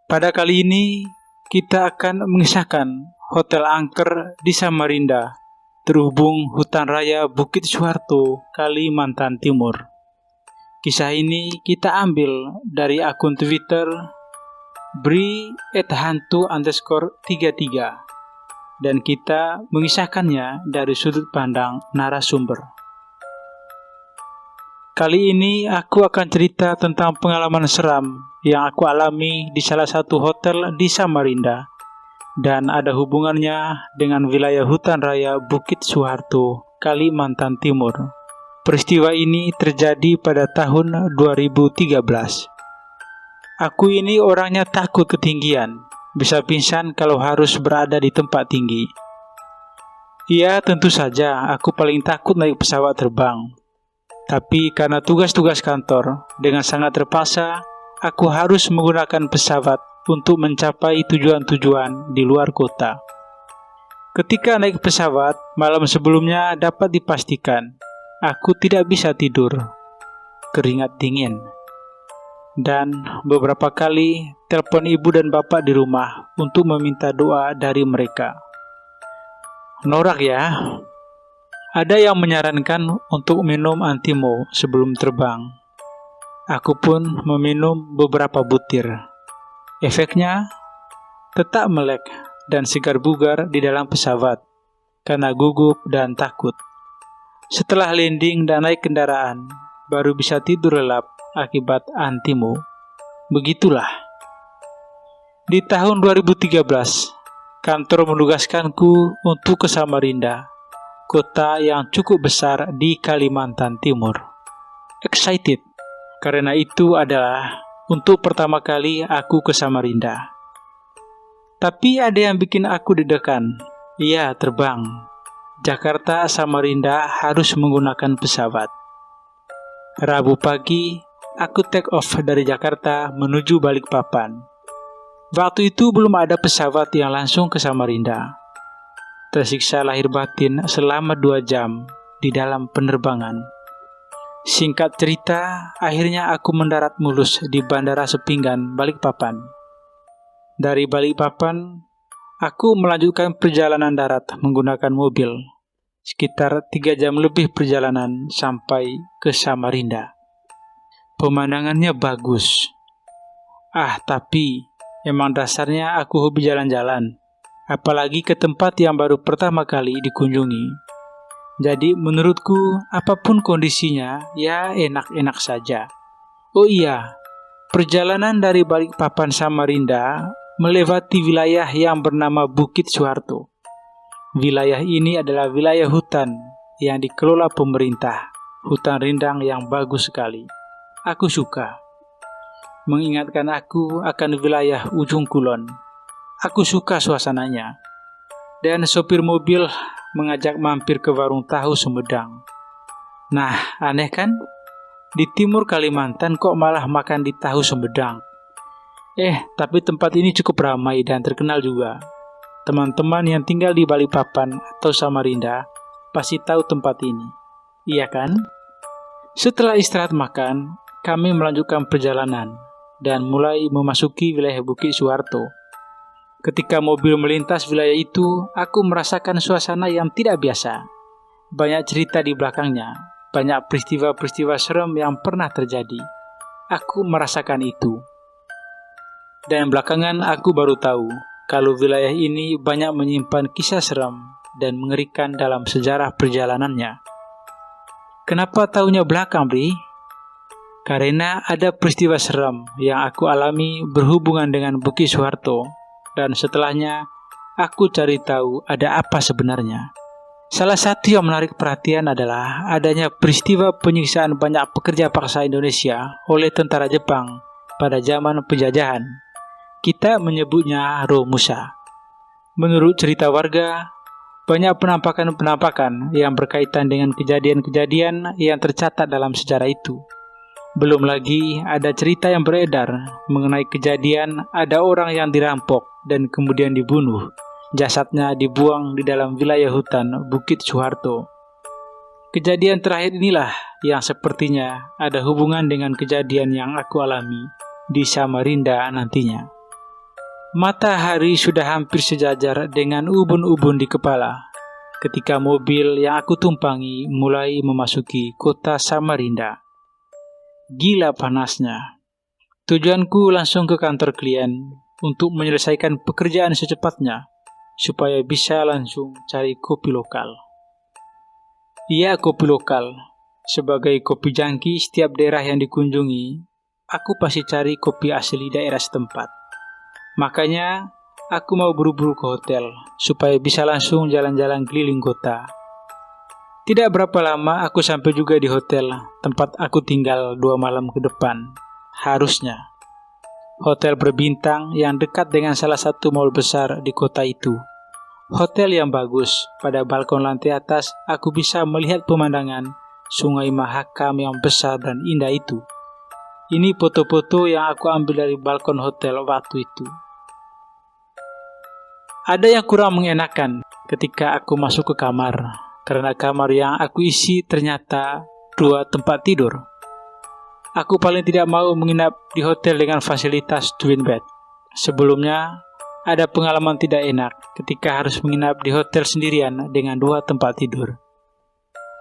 Pada kali ini, kita akan mengisahkan Hotel Angker di Samarinda, terhubung Hutan Raya Bukit Suharto, Kalimantan Timur. Kisah ini kita ambil dari akun Twitter bri@hantu_33 dan kita mengisahkannya dari sudut pandang narasumber. Kali ini aku akan cerita tentang pengalaman seram yang aku alami di salah satu hotel di Samarinda dan ada hubungannya dengan wilayah Hutan Raya Bukit Suharto, Kalimantan Timur. Peristiwa ini terjadi pada tahun 2013. Aku ini orangnya takut ketinggian, bisa pingsan kalau harus berada di tempat tinggi. Ya, tentu saja aku paling takut naik pesawat terbang. Tapi karena tugas-tugas kantor, dengan sangat terpaksa, aku harus menggunakan pesawat untuk mencapai tujuan-tujuan di luar kota. Ketika naik pesawat, malam sebelumnya dapat dipastikan, aku tidak bisa tidur, keringat dingin. Dan beberapa kali telepon ibu dan bapak di rumah untuk meminta doa dari mereka. Norak ya. Ada yang menyarankan untuk minum antimo sebelum terbang. Aku pun meminum beberapa butir. Efeknya tetap melek dan segar bugar di dalam pesawat karena gugup dan takut. Setelah landing dan naik kendaraan, baru bisa tidur lelap akibat antimo. Begitulah. Di tahun 2013, kantor menugaskanku untuk ke Samarinda, kota yang cukup besar di Kalimantan Timur. Excited, karena itu adalah untuk pertama kali aku ke Samarinda. Tapi ada yang bikin aku deg-degan. Iya, terbang. Jakarta Samarinda harus menggunakan pesawat. Rabu pagi, aku take off dari Jakarta menuju Balikpapan. Waktu itu belum ada pesawat yang langsung ke Samarinda. Tersiksa lahir batin selama 2 jam di dalam penerbangan. Singkat cerita, akhirnya aku mendarat mulus di Bandara Sepinggan, Balikpapan. Dari Balikpapan, aku melanjutkan perjalanan darat menggunakan mobil. Sekitar 3 jam lebih perjalanan sampai ke Samarinda. Pemandangannya bagus. Tapi emang dasarnya aku hobi jalan-jalan. Apalagi ke tempat yang baru pertama kali dikunjungi. Jadi menurutku apapun kondisinya ya enak-enak saja. Oh iya, perjalanan dari Balikpapan Samarinda melewati wilayah yang bernama Bukit Suharto. Wilayah ini adalah wilayah hutan yang dikelola pemerintah, hutan rindang yang bagus sekali. Aku suka. Mengingatkan aku akan wilayah Ujung Kulon. Aku suka suasananya. Dan sopir mobil mengajak mampir ke warung tahu Sumedang. Nah, aneh kan? Di timur Kalimantan kok malah makan di tahu Sumedang. Tapi tempat ini cukup ramai dan terkenal juga. Teman-teman yang tinggal di Balikpapan atau Samarinda pasti tahu tempat ini. Iya kan? Setelah istirahat makan, kami melanjutkan perjalanan dan mulai memasuki wilayah Bukit Suharto. Ketika mobil melintas wilayah itu, aku merasakan suasana yang tidak biasa. Banyak cerita di belakangnya, banyak peristiwa-peristiwa serem yang pernah terjadi. Aku merasakan itu. Dan belakangan aku baru tahu, kalau wilayah ini banyak menyimpan kisah serem dan mengerikan dalam sejarah perjalanannya. Kenapa tahunya belakang, Bri? Karena ada peristiwa serem yang aku alami berhubungan dengan Bukit Suharto. Dan setelahnya, aku cari tahu ada apa sebenarnya. Salah satu yang menarik perhatian adalah adanya peristiwa penyiksaan banyak pekerja paksa Indonesia oleh tentara Jepang pada zaman penjajahan. Kita menyebutnya Romusa. Menurut cerita warga, banyak penampakan-penampakan yang berkaitan dengan kejadian-kejadian yang tercatat dalam sejarah itu. Belum lagi ada cerita yang beredar mengenai kejadian ada orang yang dirampok dan kemudian dibunuh. Jasadnya dibuang di dalam wilayah hutan Bukit Suharto. Kejadian terakhir inilah yang sepertinya ada hubungan dengan kejadian yang aku alami di Samarinda nantinya. Matahari sudah hampir sejajar dengan ubun-ubun di kepala ketika mobil yang aku tumpangi mulai memasuki kota Samarinda. Gila panasnya. Tujuanku langsung ke kantor klien untuk menyelesaikan pekerjaan secepatnya supaya bisa langsung cari kopi lokal. Iya, kopi lokal. Sebagai kopi jangki setiap daerah yang dikunjungi, aku pasti cari kopi asli daerah setempat. Makanya, aku mau buru-buru ke hotel, supaya bisa langsung jalan-jalan keliling kota. Tidak berapa lama aku sampai juga di hotel, tempat aku tinggal 2 malam ke depan. Harusnya. Hotel berbintang yang dekat dengan salah satu mall besar di kota itu. Hotel yang bagus, pada balkon lantai atas aku bisa melihat pemandangan Sungai Mahakam yang besar dan indah itu. Ini foto-foto yang aku ambil dari balkon hotel waktu itu. Ada yang kurang mengenakan ketika aku masuk ke kamar, karena kamar yang aku isi ternyata 2 tempat tidur. Aku paling tidak mau menginap di hotel dengan fasilitas twin bed. Sebelumnya, ada pengalaman tidak enak ketika harus menginap di hotel sendirian dengan 2 tempat tidur.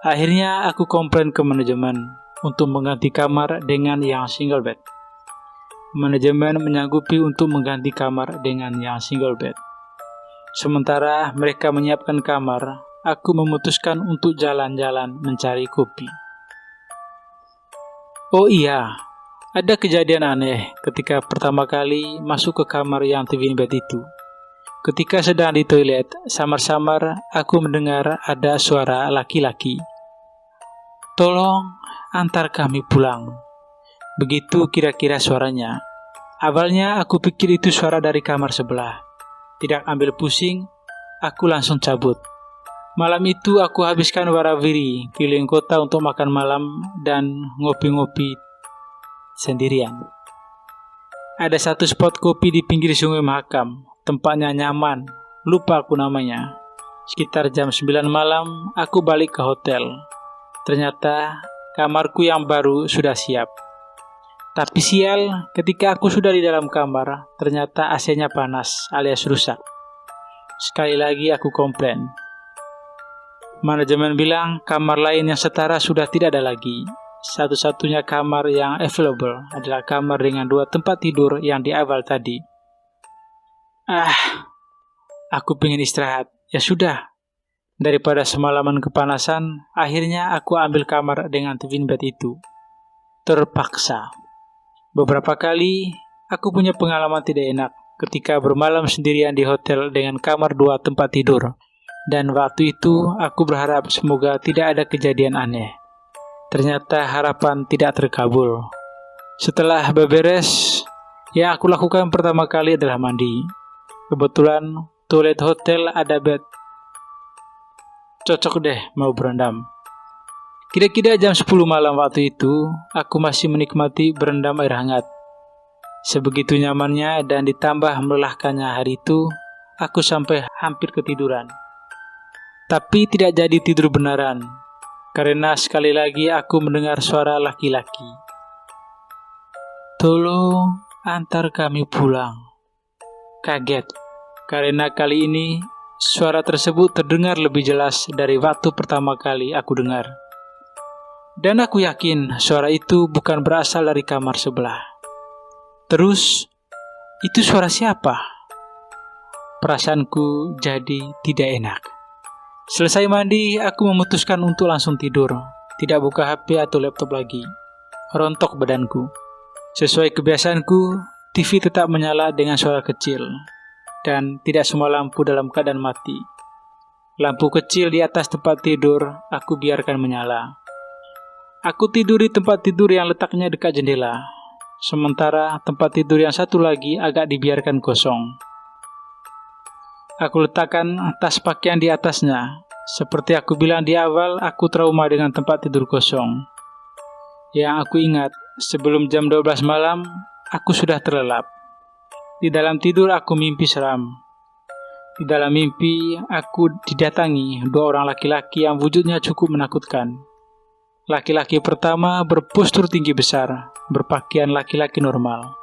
Akhirnya aku komplain ke manajemen untuk mengganti kamar dengan yang single bed. Manajemen menyanggupi untuk mengganti kamar dengan yang single bed. Sementara mereka menyiapkan kamar, aku memutuskan untuk jalan-jalan mencari kopi. Oh iya, ada kejadian aneh ketika pertama kali masuk ke kamar yang twin bed itu. Ketika sedang di toilet, samar-samar aku mendengar ada suara laki-laki. "Tolong antar kami pulang." Begitu kira-kira suaranya. Awalnya aku pikir itu suara dari kamar sebelah. Tidak ambil pusing, aku langsung cabut. Malam itu aku habiskan warawiri keliling kota untuk makan malam dan ngopi-ngopi sendirian. Ada satu spot kopi di pinggir Sungai Mahakam, tempatnya nyaman, lupa aku namanya. Sekitar jam 9 malam, aku balik ke hotel. Ternyata kamarku yang baru sudah siap. Tapi sial, ketika aku sudah di dalam kamar, ternyata AC-nya panas alias rusak. Sekali lagi aku komplain. Manajemen bilang kamar lain yang setara sudah tidak ada lagi. Satu-satunya kamar yang available adalah kamar dengan 2 tempat tidur yang di awal tadi. Aku pengen istirahat. Ya sudah, daripada semalaman kepanasan, akhirnya aku ambil kamar dengan twin bed itu. Terpaksa. Beberapa kali, aku punya pengalaman tidak enak ketika bermalam sendirian di hotel dengan kamar 2 tempat tidur. Dan waktu itu, aku berharap semoga tidak ada kejadian aneh. Ternyata harapan tidak terkabul. Setelah beberes, yang aku lakukan pertama kali adalah mandi. Kebetulan, toilet hotel ada bed. Cocok deh mau berendam. Kira-kira jam 10 malam waktu itu, aku masih menikmati berendam air hangat. Sebegitu nyamannya dan ditambah melelahkannya hari itu, aku sampai hampir ketiduran. Tapi tidak jadi tidur beneran, karena sekali lagi aku mendengar suara laki-laki. "Tolong antar kami pulang." Kaget, karena kali ini suara tersebut terdengar lebih jelas dari waktu pertama kali aku dengar. Dan aku yakin suara itu bukan berasal dari kamar sebelah. Terus, itu suara siapa? Perasaanku jadi tidak enak. Selesai mandi, aku memutuskan untuk langsung tidur. Tidak buka HP atau laptop lagi. Rontok badanku. Sesuai kebiasaanku, TV tetap menyala dengan suara kecil. Dan tidak semua lampu dalam keadaan mati. Lampu kecil di atas tempat tidur, aku biarkan menyala. Aku tidur di tempat tidur yang letaknya dekat jendela. Sementara tempat tidur yang satu lagi agak dibiarkan kosong. Aku letakkan tas pakaian di atasnya. Seperti aku bilang di awal, aku trauma dengan tempat tidur kosong. Yang aku ingat, sebelum jam 12 malam, aku sudah terlelap. Di dalam tidur aku mimpi seram. Di dalam mimpi, aku didatangi 2 orang laki-laki yang wujudnya cukup menakutkan. Laki-laki pertama berpostur tinggi besar, berpakaian laki-laki normal.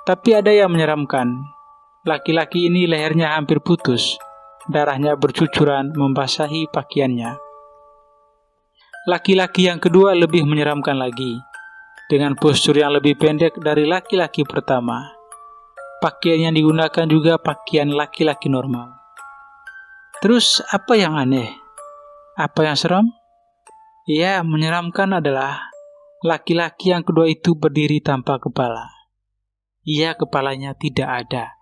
Tapi ada yang menyeramkan. Laki-laki ini lehernya hampir putus. Darahnya bercucuran membasahi pakaiannya. Laki-laki yang kedua lebih menyeramkan lagi, dengan postur yang lebih pendek dari laki-laki pertama. Pakaian yang digunakan juga pakaian laki-laki normal. Terus apa yang aneh? Apa yang seram? Ya, menyeramkan adalah laki-laki yang kedua itu berdiri tanpa kepala. Iya, kepalanya tidak ada.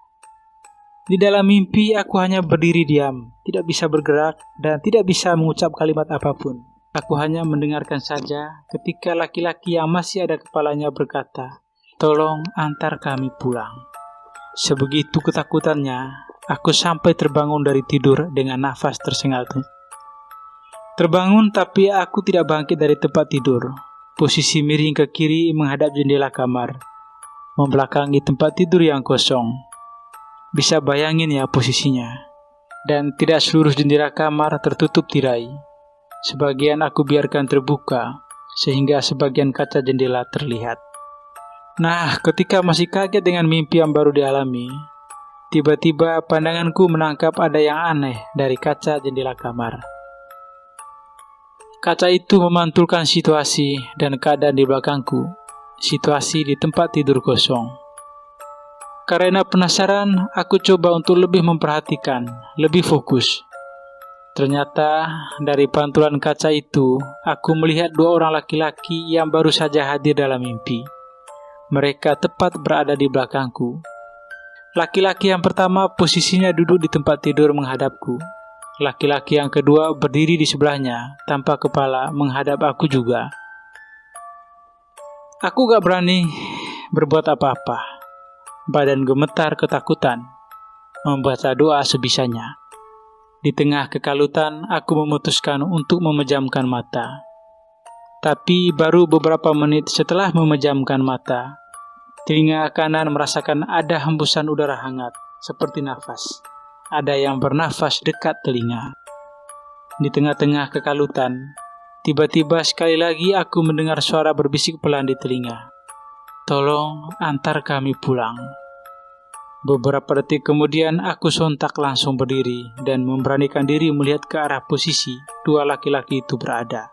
Di dalam mimpi aku hanya berdiri diam, tidak bisa bergerak dan tidak bisa mengucap kalimat apapun. Aku hanya mendengarkan saja ketika laki-laki yang masih ada kepalanya berkata, "Tolong antar kami pulang." Sebegitu ketakutannya, aku sampai terbangun dari tidur dengan nafas tersengal. Terbangun tapi aku tidak bangkit dari tempat tidur. Posisi miring ke kiri menghadap jendela kamar, membelakangi tempat tidur yang kosong. Bisa bayangin ya posisinya. Dan tidak seluruh jendela kamar tertutup tirai. Sebagian aku biarkan terbuka, sehingga sebagian kaca jendela terlihat. Nah, ketika masih kaget dengan mimpi yang baru dialami, tiba-tiba pandanganku menangkap ada yang aneh dari kaca jendela kamar. Kaca itu memantulkan situasi dan keadaan di belakangku, situasi di tempat tidur kosong. Karena penasaran, aku coba untuk lebih memperhatikan, lebih fokus. Ternyata dari pantulan kaca itu, aku melihat dua orang laki-laki yang baru saja hadir dalam mimpi. Mereka tepat berada di belakangku. Laki-laki yang pertama posisinya duduk di tempat tidur menghadapku. Laki-laki yang kedua berdiri di sebelahnya, tanpa kepala menghadap aku juga. Aku gak berani berbuat apa-apa. Badan gemetar ketakutan, membaca doa sebisanya. Di tengah kekalutan, aku memutuskan untuk memejamkan mata. Tapi baru beberapa menit setelah memejamkan mata, telinga kanan merasakan ada hembusan udara hangat, seperti nafas. Ada yang bernafas dekat telinga. Di tengah-tengah kekalutan, tiba-tiba sekali lagi aku mendengar suara berbisik pelan di telinga. "Tolong antar kami pulang." Beberapa detik kemudian aku sontak langsung berdiri dan memberanikan diri melihat ke arah posisi dua laki-laki itu berada.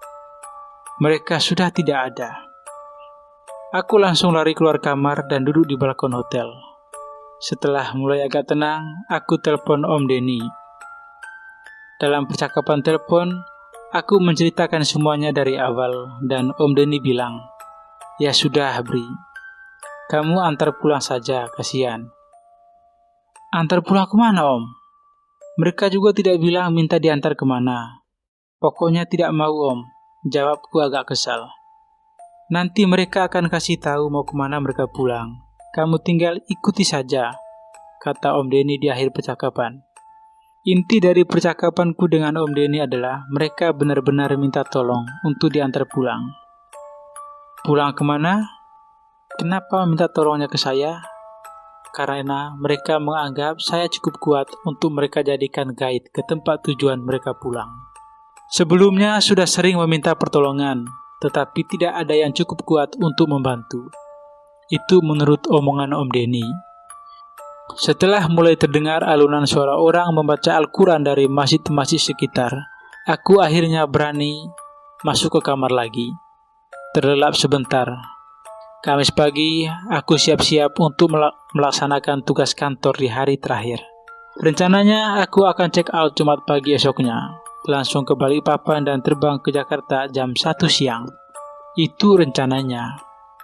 Mereka sudah tidak ada. Aku langsung lari keluar kamar dan duduk di balkon hotel. Setelah mulai agak tenang, aku telepon Om Denny. Dalam percakapan telepon, aku menceritakan semuanya dari awal dan Om Denny bilang, "Ya sudah, Bri. Kamu antar pulang saja, kasihan." "Antar pulang kemana, Om?" "Mereka juga tidak bilang minta diantar kemana." "Pokoknya tidak mau, Om," jawabku agak kesal. "Nanti mereka akan kasih tahu mau kemana mereka pulang. Kamu tinggal ikuti saja," kata Om Denny di akhir percakapan. Inti dari percakapanku dengan Om Denny adalah mereka benar-benar minta tolong untuk diantar pulang. Pulang kemana? Kenapa minta tolongnya ke saya? Karena mereka menganggap saya cukup kuat untuk mereka jadikan guide ke tempat tujuan mereka pulang. Sebelumnya sudah sering meminta pertolongan, tetapi tidak ada yang cukup kuat untuk membantu. Itu menurut omongan Om Denny. Setelah mulai terdengar alunan suara orang membaca Al-Quran dari masjid-masjid sekitar, aku akhirnya berani masuk ke kamar lagi. Terlelap sebentar. Kamis pagi, aku siap-siap untuk melaksanakan tugas kantor di hari terakhir. Rencananya, aku akan check out Jumat pagi esoknya, langsung ke Balikpapan dan terbang ke Jakarta jam 1 siang. Itu rencananya,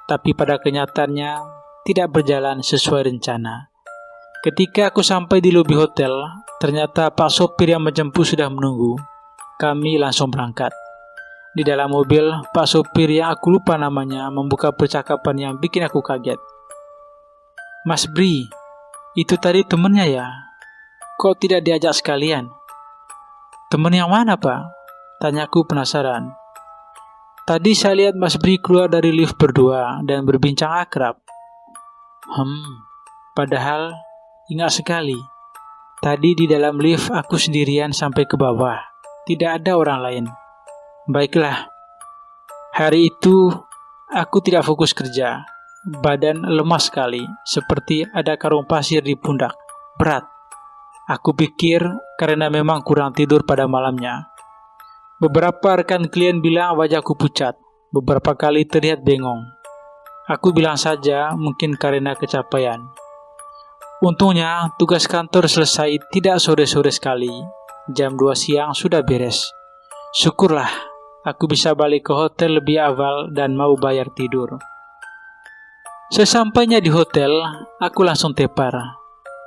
tapi pada kenyataannya tidak berjalan sesuai rencana. Ketika aku sampai di lobi hotel, ternyata Pak sopir yang menjemput sudah menunggu. Kami langsung berangkat. Di dalam mobil, Pak sopir yang aku lupa namanya membuka percakapan yang bikin aku kaget. "Mas Bri, itu tadi temennya ya? Kok tidak diajak sekalian?" "Temen yang mana, Pak?" tanyaku penasaran. "Tadi saya lihat Mas Bri keluar dari lift berdua dan berbincang akrab." Padahal ingat sekali. Tadi di dalam lift aku sendirian sampai ke bawah. Tidak ada orang lain. Baiklah, hari itu aku tidak fokus kerja. Badan lemas sekali, seperti ada karung pasir di pundak. berat. Aku pikir karena memang kurang tidur pada malamnya. Beberapa rekan klien bilang wajahku pucat, beberapa kali terlihat bengong. Aku bilang saja mungkin karena kecapean. Untungnya tugas kantor selesai tidak sore-sore sekali. Jam 2 siang sudah beres. Syukurlah aku bisa balik ke hotel lebih awal dan mau bayar tidur. Sesampainya di hotel, aku langsung tepar.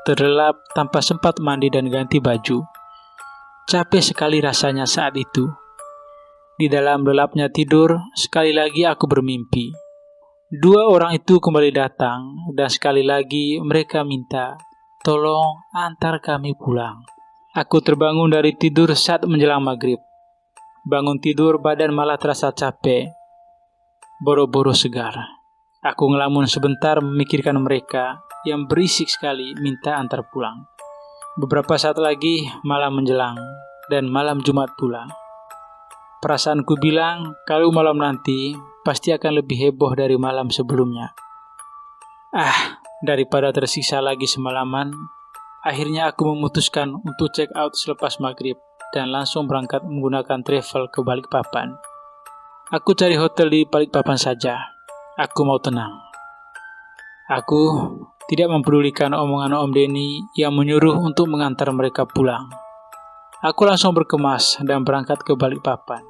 Terlelap tanpa sempat mandi dan ganti baju. Capek sekali rasanya saat itu. Di dalam lelapnya tidur, sekali lagi aku bermimpi. 2 orang itu kembali datang, dan sekali lagi mereka minta, "Tolong antar kami pulang." Aku terbangun dari tidur saat menjelang maghrib. Bangun tidur badan malah terasa capek. Boro-boro segar. Aku ngelamun sebentar memikirkan mereka yang berisik sekali minta antar pulang. Beberapa saat lagi malam menjelang, dan malam Jumat pula. Perasaanku bilang kalau malam nanti pasti akan lebih heboh dari malam sebelumnya. Daripada tersiksa lagi semalaman, akhirnya aku memutuskan untuk check out selepas maghrib dan langsung berangkat menggunakan travel ke Balikpapan. Aku cari hotel di Balikpapan saja. Aku mau tenang. Aku tidak mempedulikan omongan Om Denny yang menyuruh untuk mengantar mereka pulang. Aku langsung berkemas dan berangkat ke Balikpapan.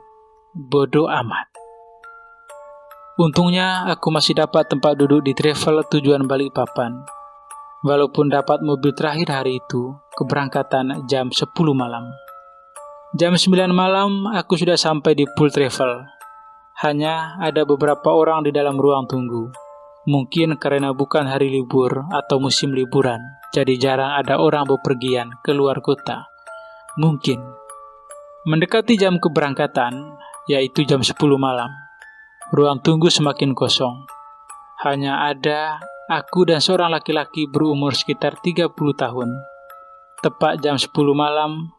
Bodoh amat. Untungnya aku masih dapat tempat duduk di travel tujuan Balikpapan. Walaupun dapat mobil terakhir hari itu, keberangkatan jam 10 malam. Jam 9 malam aku sudah sampai di pool travel. Hanya ada beberapa orang di dalam ruang tunggu. Mungkin karena bukan hari libur atau musim liburan, jadi jarang ada orang bepergian ke luar kota. Mungkin. Mendekati jam keberangkatan, yaitu jam 10 malam, ruang tunggu semakin kosong. Hanya ada aku dan seorang laki-laki berumur sekitar 30 tahun. Tepat jam 10 malam,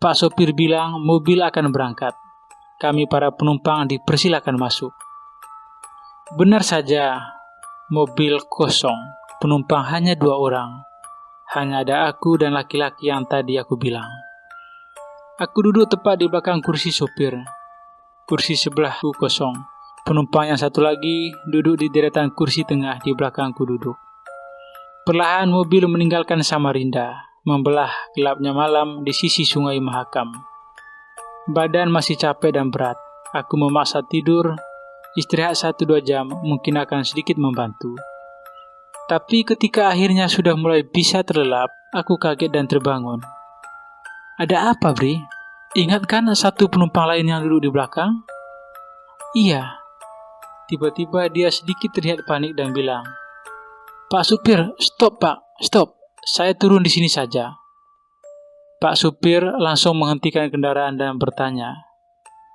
Pak sopir bilang mobil akan berangkat. Kami para penumpang dipersilakan masuk. Benar saja, mobil kosong, penumpang hanya 2 orang. Hanya ada aku dan laki-laki yang tadi aku bilang. Aku duduk tepat di belakang kursi sopir. Kursi sebelahku kosong. Penumpang yang satu lagi duduk di deretan kursi tengah di belakangku duduk. Perlahan mobil meninggalkan Samarinda, membelah gelapnya malam di sisi Sungai Mahakam. Badan masih capek dan berat. Aku memaksa tidur. Istirahat 1-2 jam mungkin akan sedikit membantu. Tapi ketika akhirnya sudah mulai bisa terlelap, aku kaget dan terbangun. Ada apa, Bri? Ingat kan satu penumpang lain yang duduk di belakang? Iya. Tiba-tiba dia sedikit terlihat panik dan bilang, "Pak supir, stop Pak, stop. Saya turun di sini saja." Pak supir langsung menghentikan kendaraan dan bertanya,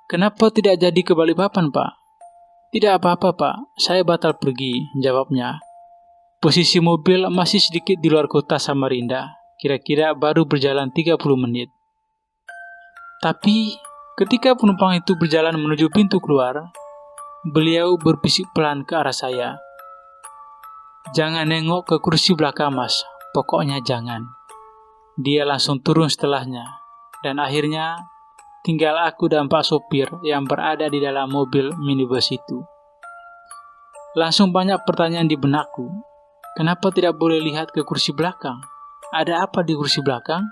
"Kenapa tidak jadi ke Balikpapan, Pak?" "Tidak apa-apa, Pak. Saya batal pergi," jawabnya. Posisi mobil masih sedikit di luar kota Samarinda, kira-kira baru berjalan 30 menit. Tapi, ketika penumpang itu berjalan menuju pintu keluar, beliau berbisik pelan ke arah saya. "Jangan nengok ke kursi belakang, Mas. Pokoknya jangan." Dia langsung turun setelahnya, dan akhirnya tinggal aku dan Pak sopir yang berada di dalam mobil minibus itu. Langsung banyak pertanyaan di benakku. Kenapa tidak boleh lihat ke kursi belakang? Ada apa di kursi belakang?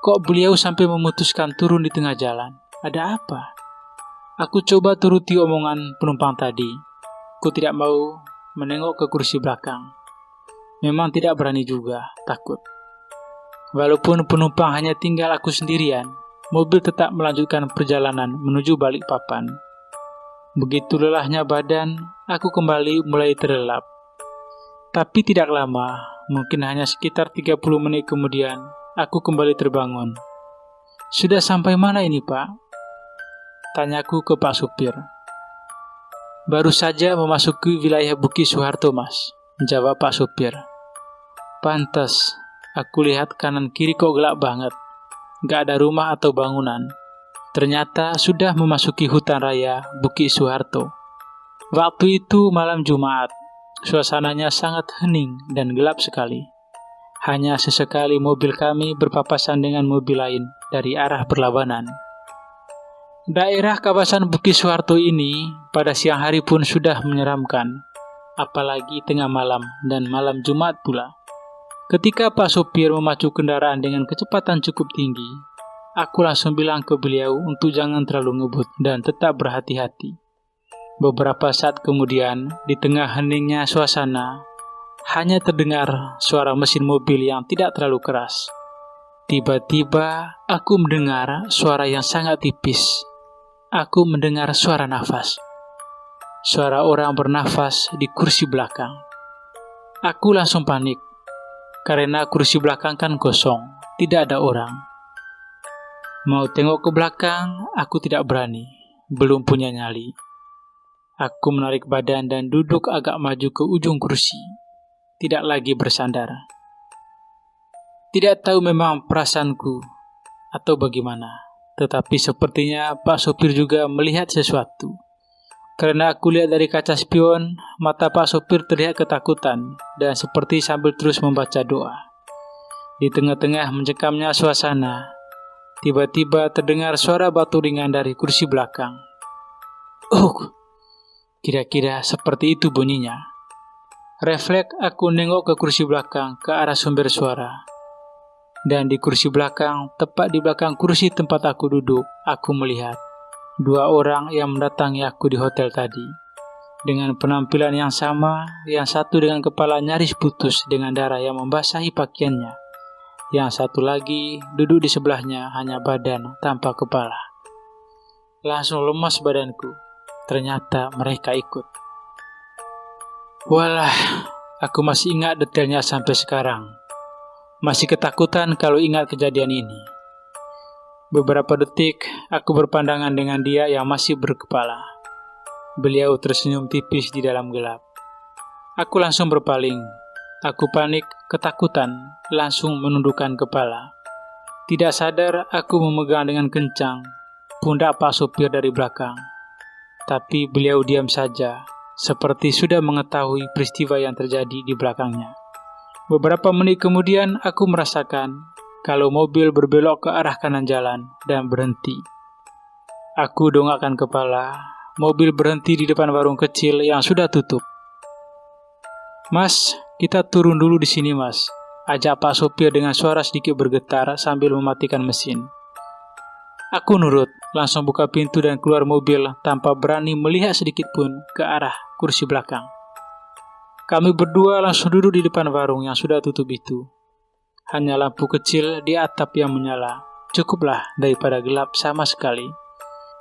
Kok beliau sampai memutuskan turun di tengah jalan? Ada apa? Aku coba turuti omongan penumpang tadi. Aku tidak mau menengok ke kursi belakang. Memang tidak berani juga, takut. Walaupun penumpang hanya tinggal aku sendirian, mobil tetap melanjutkan perjalanan menuju Balikpapan. Begitu lelahnya badan, aku kembali mulai terlelap. Tapi tidak lama, mungkin hanya sekitar 30 menit kemudian, aku kembali terbangun. "Sudah sampai mana ini, Pak?" tanyaku ke Pak supir. "Baru saja memasuki wilayah Bukit Soeharto, Mas," jawab Pak supir. "Pantes, aku lihat kanan kiri kok gelap banget. Gak ada rumah atau bangunan. Ternyata sudah memasuki hutan raya Bukit Soeharto." Waktu itu malam Jumat. Suasananya sangat hening dan gelap sekali. Hanya sesekali mobil kami berpapasan dengan mobil lain dari arah berlawanan. Daerah kawasan Bukit Suharto ini pada siang hari pun sudah menyeramkan, apalagi tengah malam dan malam Jumat pula. Ketika Pak sopir memacu kendaraan dengan kecepatan cukup tinggi, aku langsung bilang ke beliau untuk jangan terlalu ngebut dan tetap berhati-hati. Beberapa saat kemudian, di tengah heningnya suasana, hanya terdengar suara mesin mobil yang tidak terlalu keras. Tiba-tiba, aku mendengar suara yang sangat tipis. Aku mendengar suara nafas. Suara orang bernafas di kursi belakang. Aku langsung panik, karena kursi belakang kan kosong, tidak ada orang. Mau tengok ke belakang, aku tidak berani, belum punya nyali. Aku menarik badan dan duduk agak maju ke ujung kursi, tidak lagi bersandar. Tidak tahu memang perasaanku atau bagaimana. Tetapi sepertinya Pak sopir juga melihat sesuatu. Karena aku lihat dari kaca spion, mata Pak sopir terlihat ketakutan dan seperti sambil terus membaca doa. Di tengah-tengah mencekamnya suasana, tiba-tiba terdengar suara batu ringan dari kursi belakang. Kira-kira seperti itu bunyinya. Refleks aku nengok ke kursi belakang ke arah sumber suara. Dan di kursi belakang, tepat di belakang kursi tempat aku duduk, aku melihat dua orang yang mendatangi aku di hotel tadi. Dengan penampilan yang sama, yang satu dengan kepala nyaris putus dengan darah yang membasahi pakaiannya. Yang satu lagi duduk di sebelahnya hanya badan tanpa kepala. Langsung lemas badanku, ternyata mereka ikut. Walah, aku masih ingat detailnya sampai sekarang. Masih ketakutan kalau ingat kejadian ini. Beberapa detik, aku berpandangan dengan dia yang masih berkepala. Beliau tersenyum tipis di dalam gelap. Aku langsung berpaling. Aku panik, ketakutan, langsung menundukkan kepala. Tidak sadar, aku memegang dengan kencang pundak Pak sopir dari belakang. Tapi beliau diam saja, seperti sudah mengetahui peristiwa yang terjadi di belakangnya. Beberapa menit kemudian, aku merasakan kalau mobil berbelok ke arah kanan jalan dan berhenti. Aku dongakkan kepala, mobil berhenti di depan warung kecil yang sudah tutup. Mas, kita turun dulu di sini mas, ajak Pak sopir dengan suara sedikit bergetar sambil mematikan mesin. Aku nurut, langsung buka pintu dan keluar mobil tanpa berani melihat sedikit pun ke arah kursi belakang. Kami berdua langsung duduk di depan warung yang sudah tutup itu. Hanya lampu kecil di atap yang menyala, cukuplah daripada gelap sama sekali.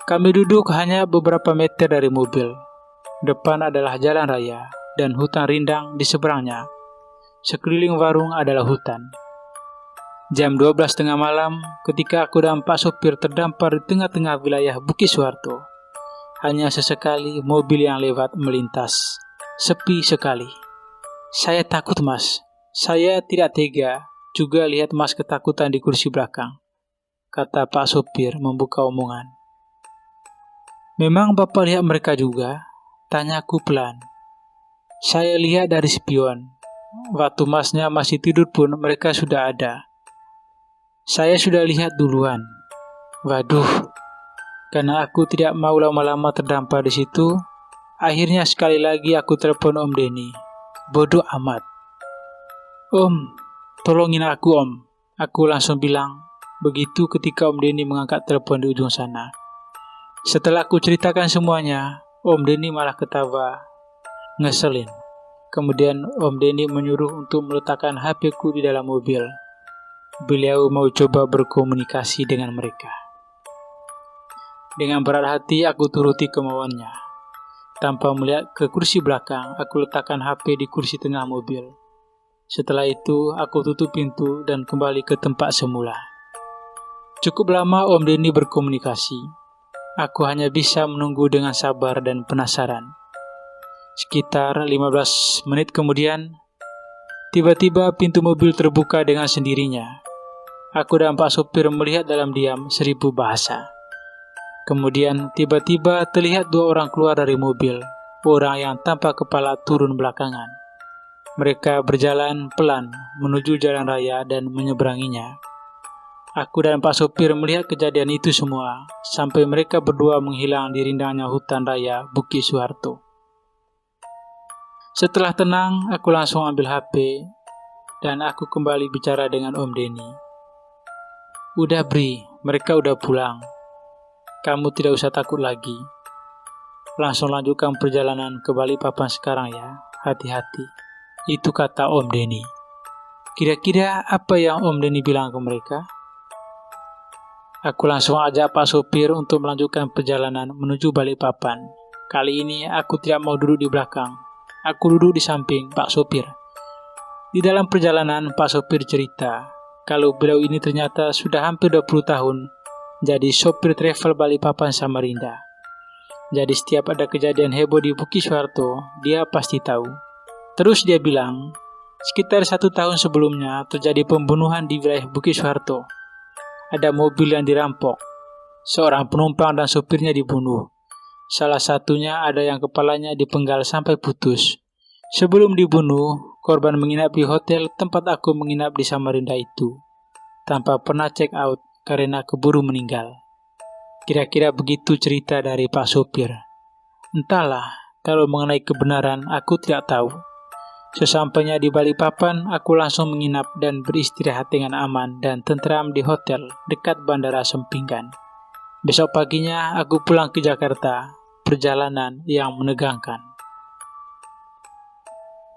Kami duduk hanya beberapa meter dari mobil. Depan adalah jalan raya dan hutan rindang di seberangnya. Sekeliling warung adalah hutan. Jam 12.30 malam ketika aku dan Pak sopir terdampar di tengah-tengah wilayah Bukit Suharto. Hanya sesekali mobil yang lewat melintas. Sepi sekali. Saya takut mas. Saya tidak tega juga lihat mas ketakutan di kursi belakang, kata Pak sopir membuka omongan. Memang bapak lihat mereka juga? Tanyaku pelan. Saya lihat dari spion. Waktu masnya masih tidur pun mereka sudah ada. Saya sudah lihat duluan. Waduh, karena aku tidak mau lama-lama terdampar di situ, akhirnya sekali lagi aku telepon Om Denny. Bodoh amat. Om, tolongin aku om. Aku langsung bilang begitu ketika Om Denny mengangkat telepon di ujung sana. Setelah aku ceritakan semuanya, Om Denny malah ketawa, ngeselin. Kemudian Om Denny menyuruh untuk meletakkan HP-ku di dalam mobil. Beliau mau coba berkomunikasi dengan mereka. Dengan berat hati aku turuti kemauannya. Tanpa melihat ke kursi belakang, aku letakkan HP di kursi tengah mobil. Setelah itu, aku tutup pintu dan kembali ke tempat semula. Cukup lama Om Denny berkomunikasi. Aku hanya bisa menunggu dengan sabar dan penasaran. Sekitar 15 menit kemudian, tiba-tiba pintu mobil terbuka dengan sendirinya. Aku dan Pak sopir melihat dalam diam 1000 bahasa. Kemudian tiba-tiba terlihat 2 orang keluar dari mobil, orang yang tanpa kepala turun belakangan. Mereka berjalan pelan menuju jalan raya dan menyeberanginya. Aku dan Pak Sopir melihat kejadian itu semua, sampai mereka berdua menghilang di rindangnya hutan raya Bukit Soeharto. Setelah tenang, aku langsung ambil HP, dan aku kembali bicara dengan Om Denny. Udah Bri, mereka udah pulang. Kamu tidak usah takut lagi. Langsung lanjutkan perjalanan ke Balikpapan sekarang ya, hati-hati. Itu kata Om Denny. Kira-kira apa yang Om Denny bilang ke mereka? Aku langsung ajak Pak Sopir untuk melanjutkan perjalanan menuju Balikpapan. Kali ini aku tidak mau duduk di belakang. Aku duduk di samping Pak Sopir. Di dalam perjalanan, Pak Sopir cerita kalau beliau ini ternyata sudah hampir 20 tahun jadi sopir travel Balikpapan Samarinda. Jadi setiap ada kejadian heboh di Bukit Soeharto, dia pasti tahu. Terus dia bilang, sekitar 1 tahun sebelumnya terjadi pembunuhan di wilayah Bukit Soeharto. Ada mobil yang dirampok. Seorang penumpang dan sopirnya dibunuh. Salah satunya ada yang kepalanya dipenggal sampai putus. Sebelum dibunuh, korban menginap di hotel tempat aku menginap di Samarinda itu, tanpa pernah check out karena keburu meninggal. Kira-kira begitu cerita dari Pak Sopir. Entahlah, kalau mengenai kebenaran aku tidak tahu. Sesampainya di Balikpapan, aku langsung menginap dan beristirahat dengan aman dan tentram di hotel dekat Bandara Sempinggan. Besok paginya aku pulang ke Jakarta, perjalanan yang menegangkan.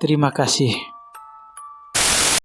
Terima kasih.